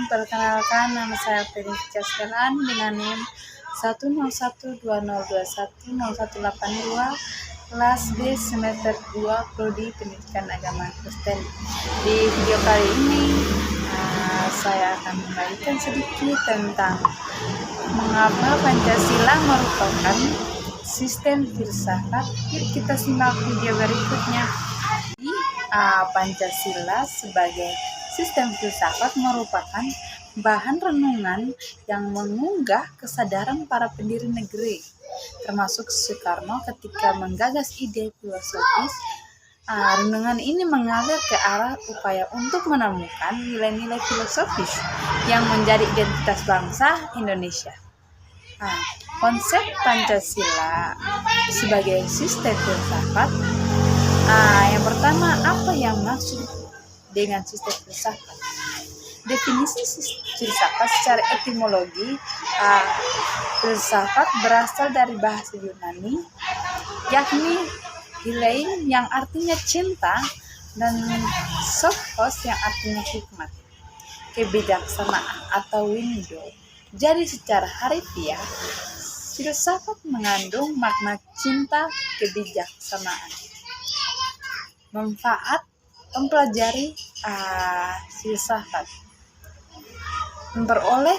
Perkenalkan, nama saya Felicia Selan dengan NIM 10120210182, kelas B semester 2 Prodi Pendidikan Agama Kristen. Di video kali ini saya akan membagikan sedikit tentang mengapa Pancasila merupakan sistem filsafat. Yuk kita simak video berikutnya. Pancasila sebagai sistem filsafat merupakan bahan renungan yang mengunggah kesadaran para pendiri negeri, termasuk Soekarno ketika menggagas ide filosofis. Renungan ini mengalir ke arah upaya untuk menemukan nilai-nilai filosofis yang menjadi identitas bangsa Indonesia. Konsep Pancasila sebagai sistem filsafat. Yang pertama, apa yang maksud dengan sistem filsafat? Definisi filsafat secara etimologi, filsafat berasal dari bahasa Yunani, yakni philein yang artinya cinta dan sophos yang artinya hikmat, kebijaksanaan atau window. Jadi secara harfiah, filsafat mengandung makna cinta, kebijaksanaan. Manfaat mempelajari filsafat: memperoleh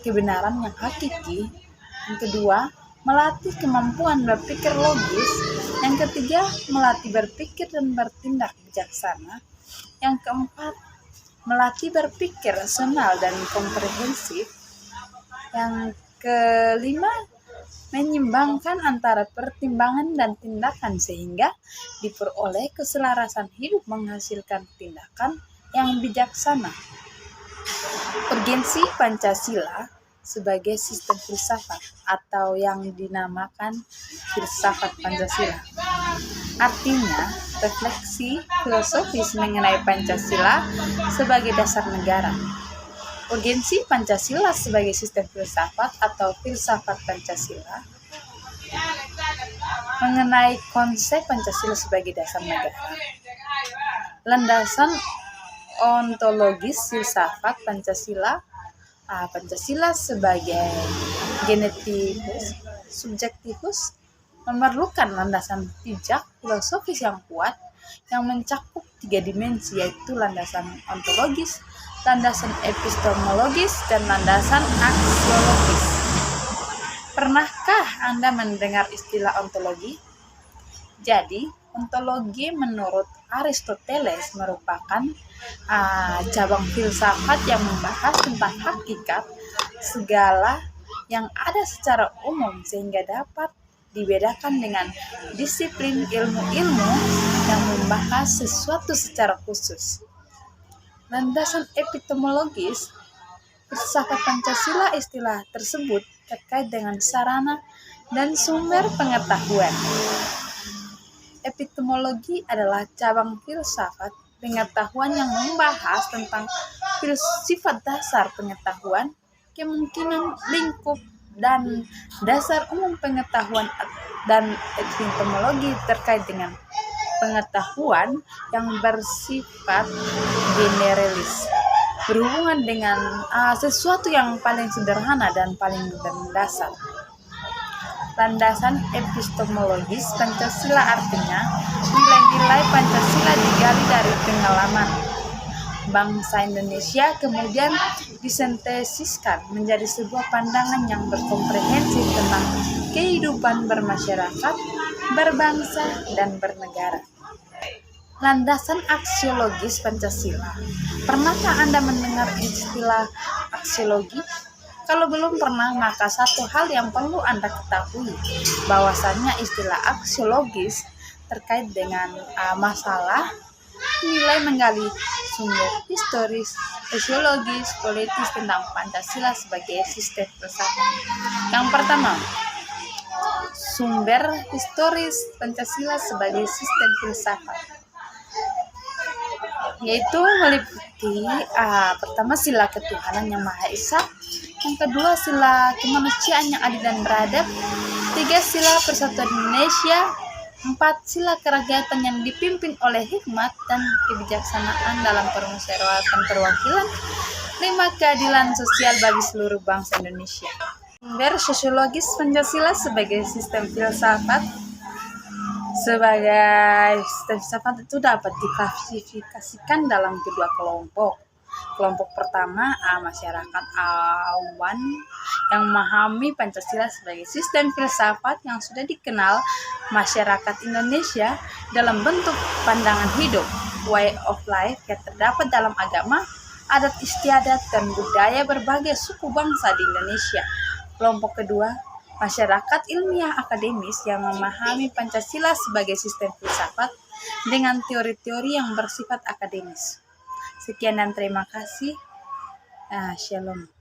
kebenaran yang hakiki. Yang kedua, melatih kemampuan berpikir logis. Yang ketiga, melatih berpikir dan bertindak bijaksana. Yang keempat, melatih berpikir rasional dan komprehensif. Yang kelima, menyeimbangkan antara pertimbangan dan tindakan sehingga diperoleh keselarasan hidup menghasilkan tindakan yang bijaksana. Urgensi Pancasila sebagai sistem filsafat atau yang dinamakan filsafat Pancasila. Artinya, refleksi filosofis mengenai Pancasila sebagai dasar negara. Urgensi Pancasila sebagai sistem filsafat atau filsafat Pancasila mengenai konsep Pancasila sebagai dasar negara. Landasan ontologis filsafat Pancasila. Pancasila sebagai genetivus subjektivus memerlukan landasan pijak filosofis yang kuat yang mencakup 3 dimensi, yaitu landasan ontologis, landasan epistemologis, dan landasan aksiologis. Pernahkah Anda mendengar istilah ontologi? Jadi, ontologi menurut Aristoteles merupakan cabang filsafat yang membahas tentang hakikat segala yang ada secara umum sehingga dapat dibedakan dengan disiplin ilmu-ilmu yang membahas sesuatu secara khusus. Landasan epistemologis filsafat Pancasila. Istilah tersebut terkait dengan sarana dan sumber pengetahuan. Epistemologi adalah cabang filsafat pengetahuan yang membahas tentang sifat dasar pengetahuan, kemungkinan lingkup, dan dasar umum pengetahuan, dan epistemologi terkait dengan pengetahuan yang bersifat generalis, berhubungan dengan sesuatu yang paling sederhana dan paling mendasar. Landasan epistemologis Pancasila artinya nilai-nilai Pancasila digali dari pengalaman bangsa Indonesia kemudian disintesiskan menjadi sebuah pandangan yang berkomprehensif tentang kehidupan bermasyarakat, berbangsa, dan bernegara. Landasan aksiologis Pancasila. Pernahkah Anda mendengar istilah aksiologi? Kalau belum pernah, maka satu hal yang perlu Anda ketahui, bahwasannya istilah aksiologis terkait dengan masalah nilai menggali sumber historis, sosiologis, politis tentang Pancasila sebagai sistem filsafat. Yang pertama, sumber historis Pancasila sebagai sistem filsafat, yaitu meliputi pertama sila ketuhanan yang Maha Esa, yang kedua sila kemanusiaan yang adil dan beradab, 3. Sila Persatuan Indonesia. 4. Sila kerakyatan yang dipimpin oleh hikmat dan kebijaksanaan dalam permusyawaratan perwakilan. 5. Keadilan sosial bagi seluruh bangsa Indonesia. Sumber sosiologis Pancasila sebagai sistem filsafat. Sebagai sistem filsafat itu dapat diklasifikasikan dalam kedua kelompok. Kelompok pertama, masyarakat awan yang memahami Pancasila sebagai sistem filsafat yang sudah dikenal masyarakat Indonesia dalam bentuk pandangan hidup, way of life yang terdapat dalam agama, adat istiadat, dan budaya berbagai suku bangsa di Indonesia. Kelompok kedua, masyarakat ilmiah akademis yang memahami Pancasila sebagai sistem filsafat dengan teori-teori yang bersifat akademis. Sekian dan terima kasih. Shalom.